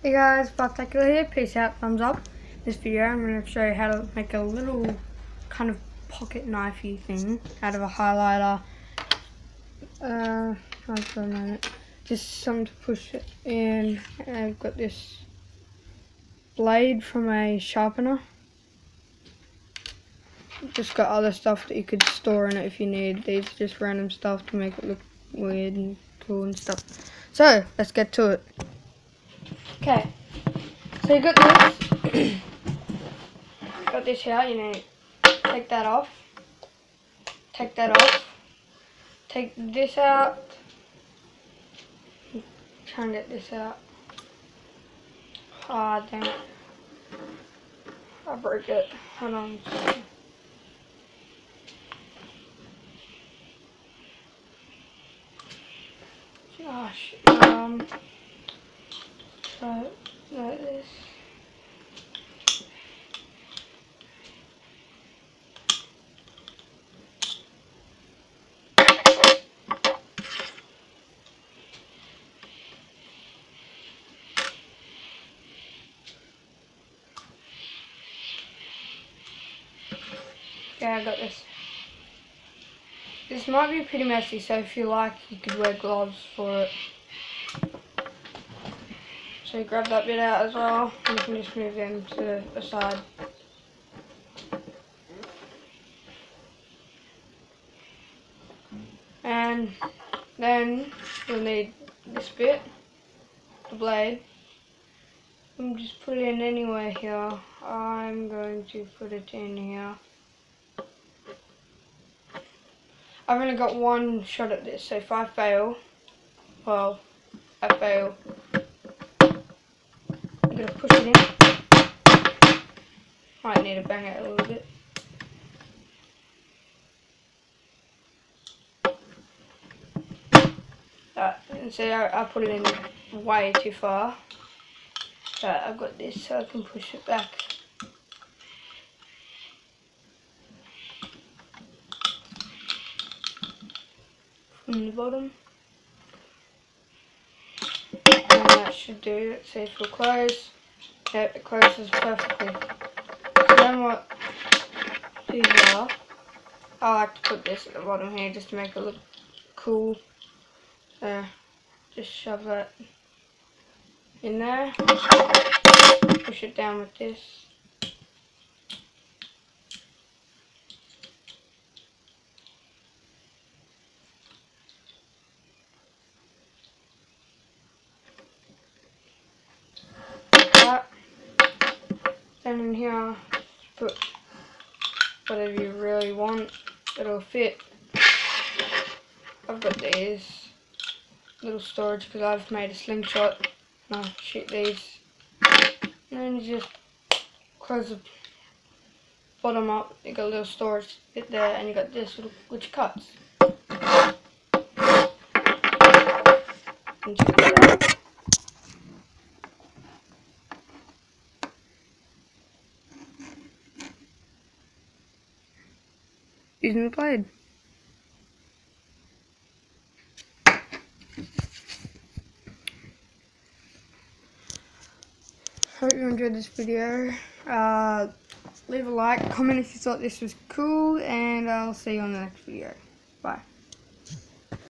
Hey guys, Bobtacular here. Peace out, thumbs up. This video I'm going to show you how to make a little kind of pocket knifey thing out of a highlighter. Hold for a moment. Just something to push it in. I've got this blade from a sharpener. Just got other stuff that you could store in it if you need. These are just random stuff to make it look weird and cool and stuff. So let's get to it. Okay. So you got this. Got this here, you need to take that off, take this out, try and get this out. Ah, damn it, I broke it, hold on. Gosh, so like this. Okay, I got this. This might be pretty messy, so if you like, you could wear gloves for it. So you grab that bit out as well, and you can just move them to the side. And then you'll need this bit, the blade. I'm just put it in anywhere here. I'm going to put it in here. I've only got one shot at this, so if I fail, well, I fail. I'm going to push it in. Might need to bang it a little bit. And so I put it in way too far. So I've got this so I can push it back. From the bottom. And that should do it. See if it'll close. Yep, it closes perfectly. So then what these are, I like to put this at the bottom here just to make it look cool. So just shove that in there. Push it down with this. Then in here, put whatever you really want that'll fit. I've got these little storage because I've made a slingshot. No, shoot these. And then you just close the bottom up. You got a little storage bit there, and you got this little, which cuts. And just put that. Using the blade. Hope you enjoyed this video. Leave a like, comment if you thought this was cool, and I'll see you on the next video. Bye.